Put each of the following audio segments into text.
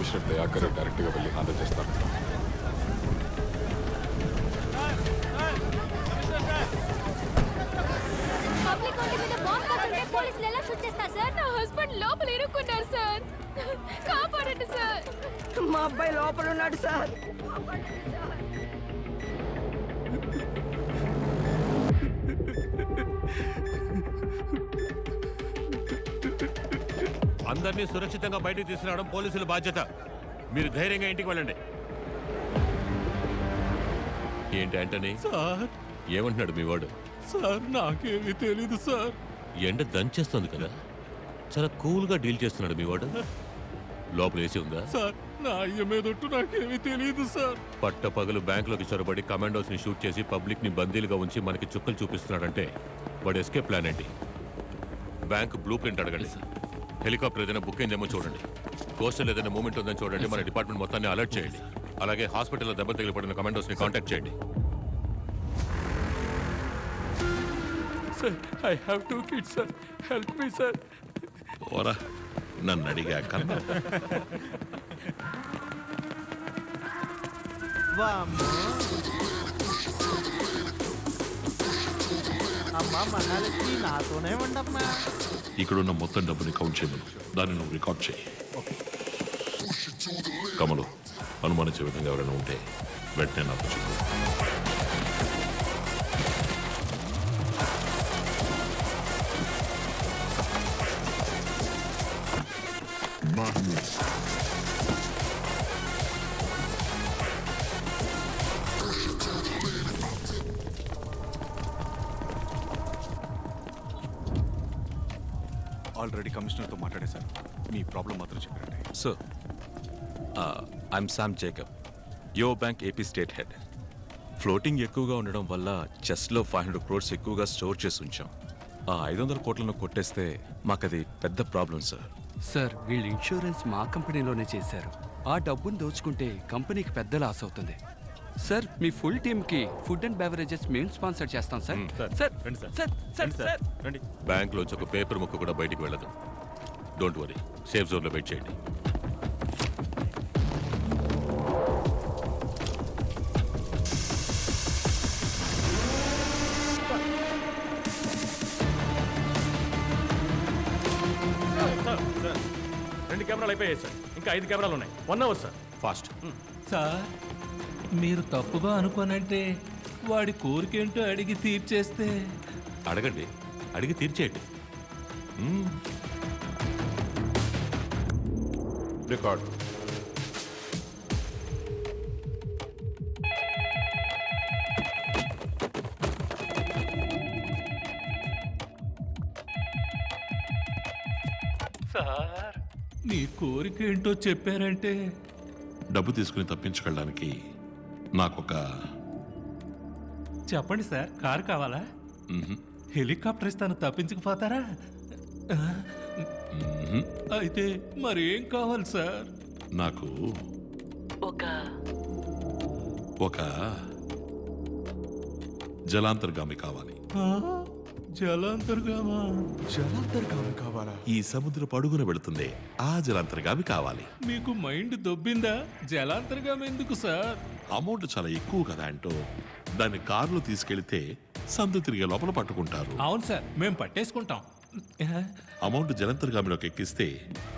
Commissioner Dayakar డైరెక్ట్గా వెళ్ళి handle చేస్తారు. పోలీసులు ఎలా షూట్ చేస్తారు సార్? నా హస్బెండ్ లోపల ఇరుక్కున్నారు సార్, కాపాడండి సార్. మా అబ్బాయి లోపల ఉన్నాడు సార్. అందరినీ సురక్షితంగా బయటకు తీసుకురావడం పోలీసుల బాధ్యత. మీరు ధైర్యంగా ఇంటికి వెళ్ళండి. ఏంటి యాంటనీ సార్? ఏమంటున్నాడు మీ వాడు? సార్ నాకేమీ తెలీదు సార్. ఎండ దంచేస్తుంది కదా, చాలా కూల్గా డీల్ చేస్తున్నాడు మీ వాడు. లోపల ఏసీ ఉందా? సార్ నా అయ్య మీదొట్టు నాకేమీ తెలీదు సార్. పట్ట పగలు బ్యాంకులోకి చొరబడి కమాండోస్ ని షూట్ చేసి పబ్లిక్ ని బందీలుగా ఉంచి మనకి చుక్కలు చూపిస్తున్నాడంటే వాడు ఎస్కేప్ ప్లాన్ ఏంటి? బ్యాంక్ బ్లూ ప్రింట్ అడగండి. హెలికాప్టర్ ఏదైనా బుక్ అయిందేమో చూడండి. కోస్టల్ ఏదైనా మూమెంట్ ఉందని చూడండి. మన డిపార్ట్మెంట్ మొత్తాన్ని అలర్ట్ చేయండి. అలాగే హాస్పిటల్లో దెబ్బ తగిలిపడిన కమాండోస్ ని కాంటాక్ట్ చేయండి. Sir I have 2 kids sir, help me sir. ఓరా నన్ను అడిగా కన్నా. అమ్మా మహాలక్ష్మి నాతోనే ఉండమ్మా. ఇక్కడున్న మొత్తం డబ్బుని కౌంట్ చేయమను. దాన్ని నువ్వు రికార్డ్ చేయి. కమలు, అనుమానించే విధంగా ఎవరైనా ఉంటే వెంటనే నాకు చెప్పు. ఆల్రెడీ కమిషనర్తో మాట్లాడేశాను. మీ ప్రాబ్లం మాత్రం చెప్పారండి. సార్ ఐఎమ్ శామ్ జేకబ్, యో bank AP state head. Floating ఎక్కువగా ఉండడం వల్ల చెస్ట్లో 500 crores ఎక్కువగా స్టోర్ చేసి ఉంచాం. ఆ 500 కోట్లను కొట్టేస్తే మాకది పెద్ద ప్రాబ్లం సార్. సార్ వీళ్ళు ఇన్సూరెన్స్ మా కంపెనీలోనే చేశారు. ఆ డబ్బును దోచుకుంటే కంపెనీకి పెద్ద లాస్ అవుతుంది. సార్ మీ ఫుల్ టీమ్కి ఫుడ్ అండ్ బెవరేజెస్ మేము స్పాన్సర్ చేస్తాం sir. Sir sir sir bank లోంచి ఒక పేపర్ ముక్క కూడా బయటికి వెళ్ళదు. డోంట్ వరీ, సేఫ్ జోన్ లో వెయిట్ చేయండి. రెండు కెమెరాలు అయిపోయాయి సార్, ఇంకా 5 కెమెరాలు ఉన్నాయి. 1 hour సార్. ఫాస్ట్. సార్ మీరు తప్పుగా అనుకోనంటే వాడి కోరికేంటో అడిగి తీర్చేస్తే. అడగండి, అడిగి తీర్చేయండి. రికార్డ్. సార్ మీ కోరికేంటో చెప్పారంటే. డబ్బు తీసుకుని తప్పించుకెళ్ళడానికి నాకొక. చెప్పండి సార్, కారు కావాలా? హెలికాప్టర్ ఇస్తాను, తప్పించకపోతారా? అయితే మరేం కావాలి సార్? నాకు ఒక జలాంతర్గామి కావాలి. జలాంతర్గామా? జలాంతర్గామి కావాలా? ఈ సముద్రపు అడుగున వెళుతుంది, ఆ జలాంతర్గామి కావాలి. మీకు మైండ్ దొబ్బిందా? జలాంతర్గామి ఎందుకు సార్? అమౌంట్ చాలా ఎక్కువ కదా అంటూ దాన్ని కారులో తీసుకెళ్తే సందు తిరిగే లోపల పట్టుకుంటారు. అవును సార్, మేము పట్టేసుకుంటాం. అమౌంట్ జలాంతర్గామిలోకి ఎక్కిస్తే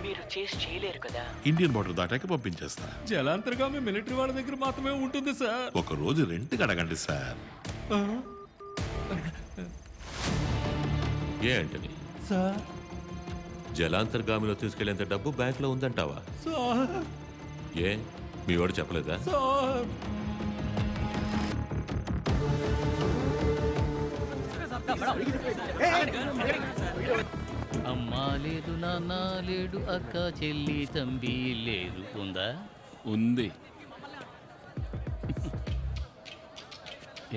మీరు చేసి చేయలేరు కదా. ఇండియన్ బార్డర్ దాటాక పంపించేస్తా. జలాంతర్గామి మిలిటరీ వాళ్ళ దగ్గర మాత్రమే ఉంటుంది సార్. ఒక రోజు రెంట్కి అడగండి సార్. ఏ అంటని సార్ జలాంతర్గామిలో తీసుకెళ్లేంత డబ్బు బ్యాంక్ లో ఉందంటావా? సార్ ఏ మీ వాడు చెప్పలేదా? సార్ అమ్మా లేదు, నాన్న లేడు, అక్క చెల్లి తంబి లేదు. ఉందా? ఉంది.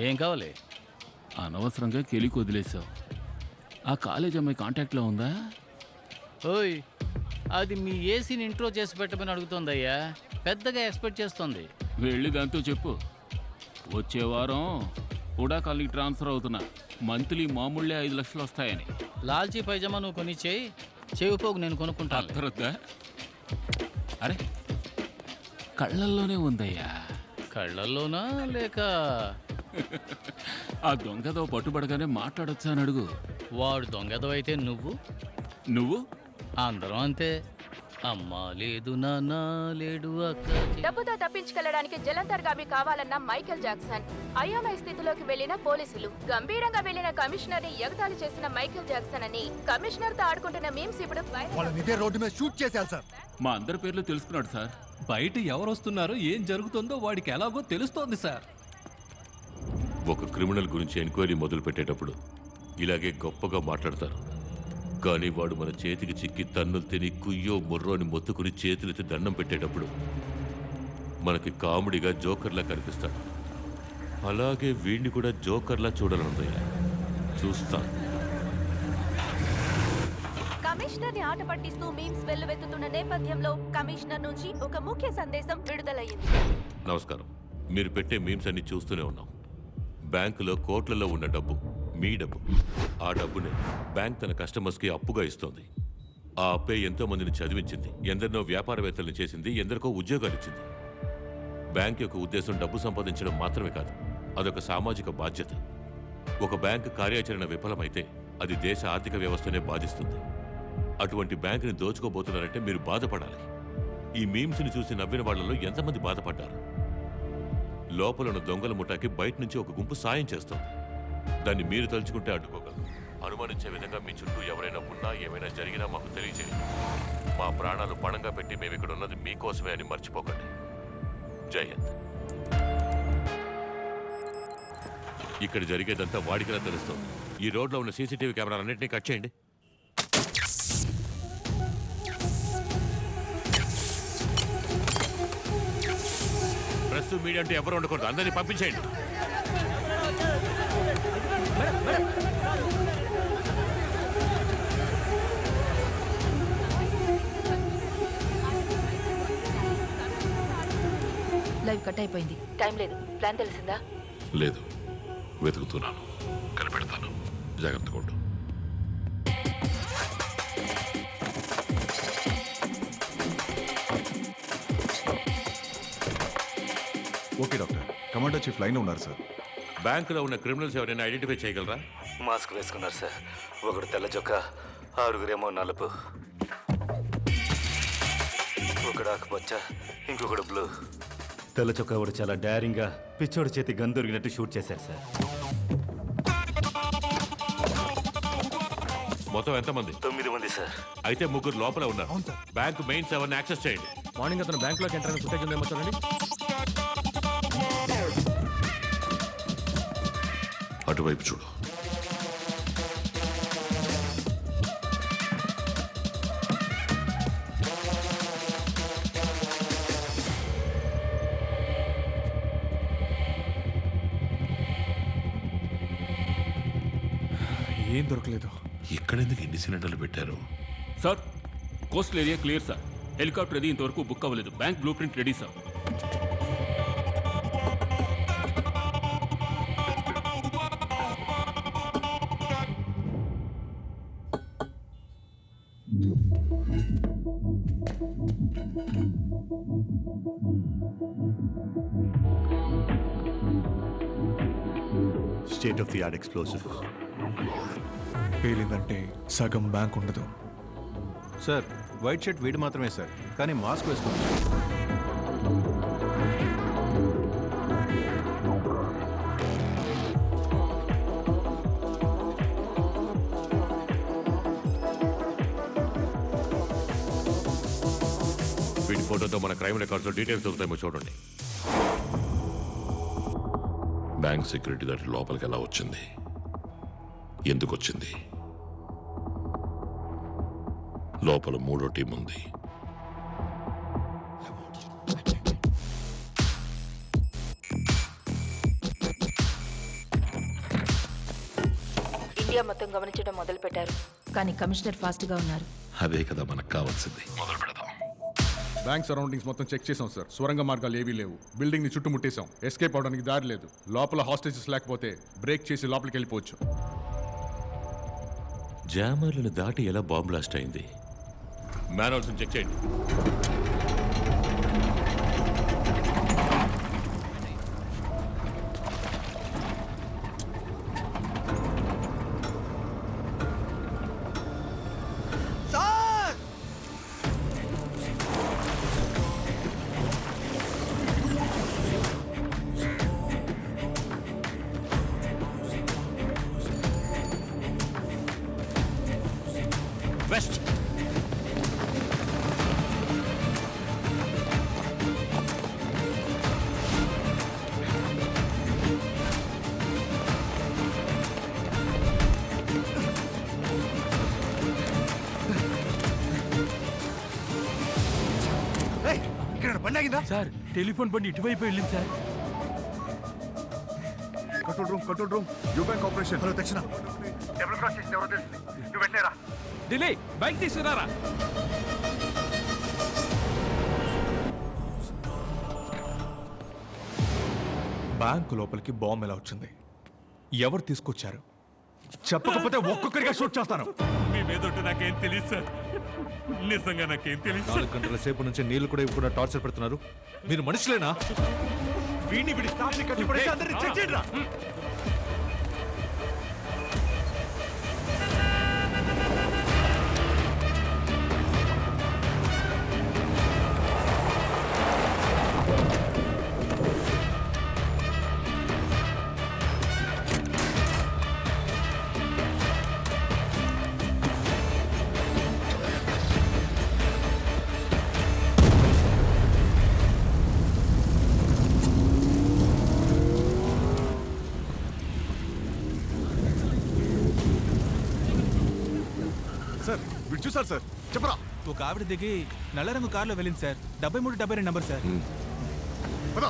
ఏం కావాలి? అనవసరంగా కెలికి వదిలేసావు. ఆ కాలేజ్ అమ్మాయి కాంటాక్ట్లో ఉందా? ఓయ్, అది మీ ఏసీని ఇంట్రో చేసి పెట్టమని అడుగుతోందయ్యా. పెద్దగా ఎక్స్పెక్ట్ చేస్తోంది. వెళ్ళి దాంతో చెప్పు, వచ్చే వారం కూడా కాలనీకి ట్రాన్స్ఫర్ అవుతున్నా, మంత్లీ మామూళ్ళే 5 లక్షలు వస్తాయని. లాల్చీ పైజమా నువ్వు కొనిచ్చేయి, చెవిపోగు నేను కొనుక్కుంటాను. అర్థరద్దా? అరే కళ్ళల్లోనే ఉందయ్యా. కళ్ళల్లోనా లేక ఆ దొంగతో పట్టుబడగానే మాట్లాడొచ్చా అని అడుగు. వాడు దొంగతో అయితే నువ్వు అందరం అంతే. అమ్మా లేదు నాన్న లేడు అక్క. డబ్బుతో తప్పించుకెళ్లడానికి జలంతర్గామి కావాలన్న మైకేల్ జాక్సన్, అయోమయ స్థితిలోకి వెళ్లిన పోలీసులు, గంభీరంగా వెళ్లిన కమిషనర్ ని ఎగతాళి చేసిన మైకేల్ జాక్సన్ అని కమిషనర్ తో ఆడుకుంటున్న మీమ్స్ ఇప్పుడు రోడ్డు మీద షూట్ చేశారు సార్. మా అందరి పేర్లు తెలుసుకున్నాడు సార్. బయట ఎవరు వస్తున్నారో ఏం జరుగుతుందో వాడికి ఎలాగో తెలుస్తోంది సార్. ఒక క్రిమినల్ గురించి ఎంక్వైరీ మొదలు పెట్టేటప్పుడు ఇలాగే గొప్పగా మాట్లాడతారు. కానీ వాడు మన చేతికి చిక్కి తన్నులు తిని కుయ్యో ముర్రోని మొత్తుకుని చేతులెత్తి దండం పెట్టేటప్పుడు మనకి కామెడీగా జోకర్లా కనిపిస్తాడు. అలాగే వీడిని కూడా జోకర్లా చూడాలనుందయ్యా. చూస్తాను. కమిషనర్ ని ఆట పట్టిస్తూ మీమ్స్ వెల్లువెత్తుతున్న నేపథ్యంలో కమిషనర్ నుంచి ఒక ముఖ్య సందేశం విడుదలయ్యింది. నమస్కారం. మీరు పెట్టే మీమ్స్ అన్ని చూస్తూనే ఉన్నాం. బ్యాంకులో కోట్లలో ఉన్న డబ్బు మీ డబ్బు. ఆ డబ్బునే బ్యాంక్ తన కస్టమర్స్కి అప్పుగా ఇస్తోంది. ఆ అప్పే ఎంతో మందిని చదివించింది, ఎందరినో వ్యాపారవేత్తలను చేసింది, ఎందరికో ఉద్యోగాలు ఇచ్చింది. బ్యాంక్ యొక్క ఉద్దేశం డబ్బు సంపాదించడం మాత్రమే కాదు, అదొక సామాజిక బాధ్యత. ఒక బ్యాంక్ కార్యాచరణ విఫలమైతే అది దేశ ఆర్థిక వ్యవస్థనే బాధిస్తుంది. అటువంటి బ్యాంకుని దోచుకోబోతున్నారంటే మీరు బాధపడాలి. ఈ మీమ్స్ని చూసి నవ్విన వాళ్లలో ఎంతమంది బాధపడ్డారు? లోపల ఉన్న దొంగల ముఠాకి బయట నుంచి ఒక గుంపు సాయం చేస్తుంది. దాన్ని మీరు తలుచుకుంటే అడ్డుకోగలరు. అనుమానించే విధంగా మీ చుట్టూ ఎవరైనా ఉన్నా, ఏమైనా జరిగినా మాకు తెలియజేయండి. మా ప్రాణాలు పణంగా పెట్టి మేము ఇక్కడ ఉన్నది మీకోసమే అని మర్చిపోకండి. జై హింద్. ఇక్కడ జరిగేదంతా వాడికిలా తెలుస్తుంది. ఈ రోడ్లో ఉన్న సీసీటీవీ కెమెరాలన్నింటినీ కట్ చేయండి. ప్రెస్ మీడియా అంటే ఎవరు ఉండకూడదు. అందరినీ పంపించేయండి. లైవ్ కట్ అయిపోయింది. టైం లేదు. ప్లాన్ తెలిసిందా? లేదు, వెతుకుతున్నాను, కనిపెడతాను. జాగ్రత్తగా ఉండు. Okay doctor. కమాండర్ చీఫ్ లైన్లో ఉన్నారు సార్. బ్యాంకులో ఉన్న క్రిమినల్స్ ఎవరైనా ఐడెంటిఫై చేయగలరా? మాస్క్ వేసుకున్నారు సార్. ఒకడు తెల్ల చొక్కా, ఆరుగురేమో నలుపు, ఒకడు ఆకుపచ్చ, ఇంకొకడు బ్లూ. తెల్ల చొక్కా వాడు చాలా డైరింగ్గా పిచ్చోడి చేతి గన్ దొరికినట్టు షూట్ చేశారు సార్. మొత్తం ఎంతమంది? 9 మంది సార్. అయితే 3 లోపల ఉన్నారు. బ్యాంక్ మెయిన్ సెవెన్ యాక్సెస్ చేయండి. మార్నింగ్ అతను బ్యాంక్లోకి ఎంటర్ అయిన ఫుటేజ్ ఉందేమో చూడండి. అటువైపు చూడు. ఏం దొరకలేదు. ఎక్కడెందుకు ఎన్ని సిలిండర్లు పెట్టారు? Sir, coastal area clear sir. Helicopter అది ఇంతవరకు బుక్ అవ్వలేదు. Bank blueprint ready sir. State of the art explosive. పేలిందంటే సగం బ్యాంక్ ఉండదు సార్. వైట్ షర్ట్ వీడు మాత్రమే సార్, కానీ మాస్క్ వేసుకుంటారు. వీడి ఫోటోతో మన క్రైమ్ రికార్డ్స్లో డీటెయిల్స్ దొరుకుతాయేమో చూడండి. బ్యాంక్ సెక్యూరిటీ దాటి లోపలికి ఎలా వచ్చింది? ఎందుకు వచ్చింది? లోపల 3వ టీం ఉంది. ఇండియా మొత్తం గమనించడం మొదలు పెట్టారు, కానీ కమిషనర్ ఫాస్ట్ గా ఉన్నారు. అదే కదా మనకు కావాల్సింది. మొదలు పెడదాం. బ్యాంక్ సరౌండింగ్స్ మొత్తం చెక్ చేసాం సార్. సొరంగ మార్గాలు ఏవీ లేవు. బిల్డింగ్ ని చుట్టుముట్టేశాం. ఎస్కేప్ అవడానికి దారి లేదు. లోపల హాస్టేజెస్ లేకపోతే బ్రేక్ చేసి లోపలికి వెళ్ళిపోవచ్చు. జామర్లను దాటి ఎలా బాంబ్ బ్లాస్ట్ అయింది? మ్యాన్హోల్స్ చెక్ చేయండి. ఎక్కడ బండి ఆగిందా? సార్ టెలిఫోన్ బండి ఇటువైపు వెళ్ళింది sir. Control room you bank operation. Hello దక్షిణ, డబుల్ క్రాస్ చేసి ఎవరో తెలిసింది. నువ్వు వెళ్ళేరా? ఢిల్లీ బైక్ తీసుకురారా. బ్యాంకు లోపలికి బాంబు ఎలా వచ్చింది? ఎవరు తీసుకొచ్చారు? చెప్పకపోతే ఒక్కొక్కరిగా షూట్ చేస్తాను. మీ మీద నాకేం తెలియదు సార్, నిజంగా నాకేం తెలియదు. 4 గంటల సేపు నుంచి నీళ్లు కూడా ఇవ్వకుండా టార్చర్ పెడుతున్నారు. మీరు మనుషులేనా? వీడిని విడి స్టాఫ్ని కట్టిపడేసి అందరిని చెక్ చేయండిరా. సార్ వీడు చూసారు సార్, చెప్పరా? ఒక ఆవిడ దిగి నల్ల రంగు కారులో వెళ్ళింది సార్. 7372 number sir. పదా.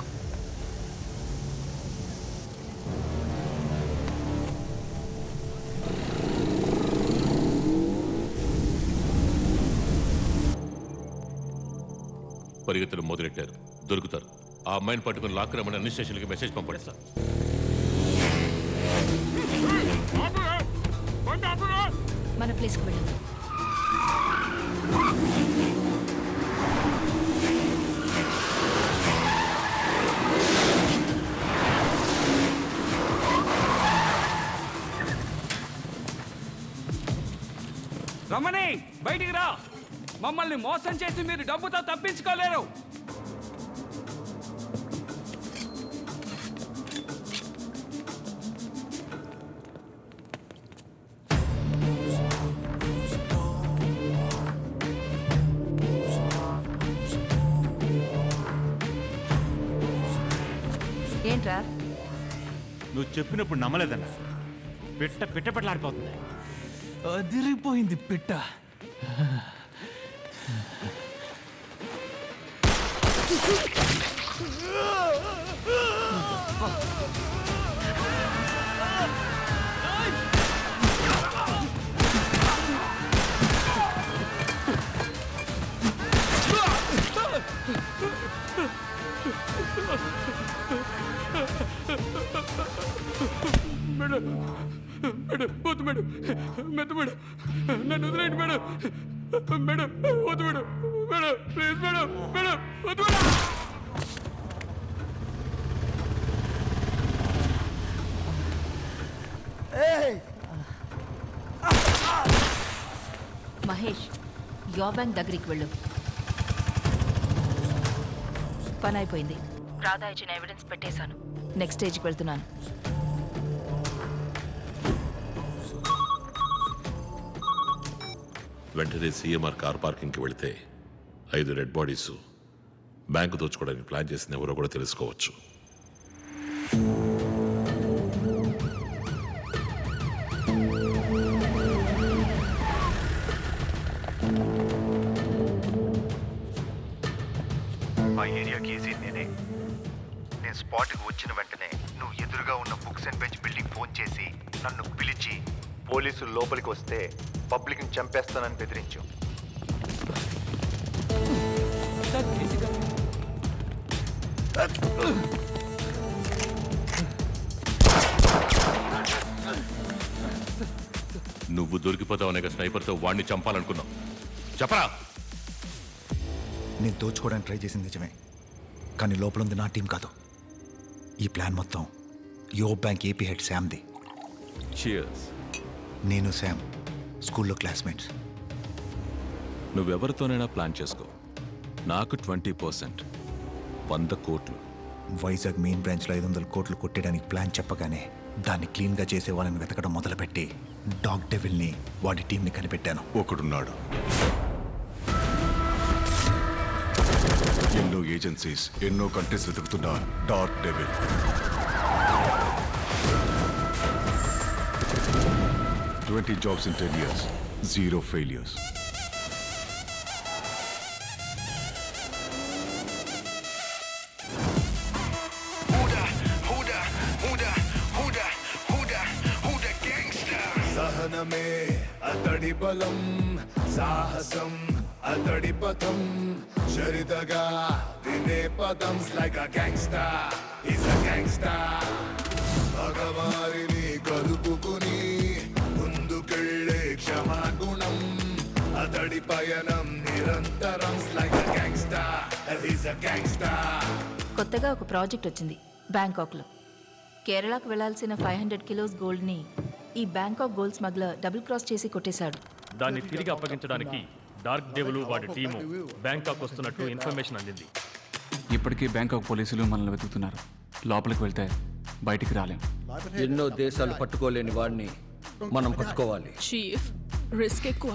పరిగెత్తడం మొదలెట్టారు, దొరుకుతారు. ఆ అమ్మాయిని పట్టుకుని లాక్ రమ్మని అన్ని స్టేషన్లకి మెసేజ్ పంపండి సార్. మన ప్లేస్కి వెళ్ళండి. రమణి బయటికి రా. మమ్మల్ని మోసం చేసి మీరు డబ్బుతో తప్పించుకోలేరు. ఏంట్రా? నువ్వు చెప్పినప్పుడు నమ్మలేదన్నా. పిట్టపట్లాడిపోతుంది. అదిరిపోయింది పిట్ట. మేడం మేడం వద్దు మేడం, మెత్త మేడం, నన్ను వదిలేండి మేడం. మేడం వద్దు madam, madam please madam, madam వద్దు మేడం. మహేష్, యో బ్యాంక్ దగ్గరికి వెళ్ళు. పని అయిపోయింది. రాధా ఇచ్చిన ఎవిడెన్స్ పెట్టేశాను. నెక్స్ట్ స్టేజ్కి వెళ్తున్నాను. వెంటనే సీఎంఆర్ కార్ పార్కింగ్కి వెళితే 5 రెడ్ బాడీస్ బ్యాంకు దోచుకోవడానికి ప్లాన్ చేసింది ఎవరో కూడా తెలుసుకోవచ్చు. ఆ ఏరియాకి ఏసీ నేనే. నేను స్పాట్కి వచ్చిన వెంటనే నువ్వు ఎదురుగా ఉన్న books and bench building phone చేసి నన్ను పిలిచి పోలీసులు లోపలికి వస్తే పబ్లిక్ని చంపేస్తానని బెదిరించు. నువ్వు దొరికిపోతావనే స్నైపర్తో వాడిని చంపాలనుకున్నావు. చెప్పరా? నేను దోచుకోవడానికి ట్రై చేసింది నిజమే, కానీ లోపల ఉంది నా టీం కాదు. ఈ ప్లాన్ మొత్తం యో బ్యాంక్ ఏపీ హెడ్ శామ్ది. Cheers. నేను శామ్ స్కూల్లో క్లాస్మేట్స్. నువ్వెవరితోనైనా ప్లాన్ చేసుకో. నాకు 20%, 100 కోట్లు. వైజాగ్ మెయిన్ బ్రాంచ్లో 500 కోట్లు కొట్టేయడానికి ప్లాన్ చెప్పగానే దాన్ని క్లీన్గా చేసే వాళ్ళని వెతకడం మొదలుపెట్టి డాగ్ డెవిల్ని వాడి టీంని కనిపెట్టాను. ఒకడున్నాడు. ఎన్నో ఏజెన్సీస్, ఎన్నో కంట్రీస్ వెతుకుతున్న dog devil. $20 jobs in 10 years, 0 failures. సహనమే అతడి బలం, సాహసం అతడి పథం, చరితగా వినే పదం. Like a gangster, is a gangster. భగవారిని కలుపుకుని ముందుకెళ్ళే క్షమాగుణం, అతడి పయనం నిరంతరం. Like a gangster, is a gangster. కొత్తగా ఒక ప్రాజెక్ట్ వచ్చింది బ్యాంకాక్లో. కేరళకు వెళ్లాల్సిన 500 కిలోస్ గోల్డ్ని ఈ Bangkok gold smuggler double cross చేసి కొట్టేశాడు. దాన్ని తిరిగి అప్పగించడానికి డార్క్ డెవిల్ వాడి టీము బ్యాంకాక్ వస్తున్నట్టు ఇన్ఫర్మేషన్ అందింది. ఇప్పటికీ బ్యాంకాక్ పోలీసులు మనల్ని వెతుకుతున్నారు. లోపలికి వెళ్తే బయటికి రాలేం. ఎన్నో దేశాలు పట్టుకోలేని వాడిని మనం పట్టుకోవాలి. చీఫ్ రిస్క్ ఎక్కువ.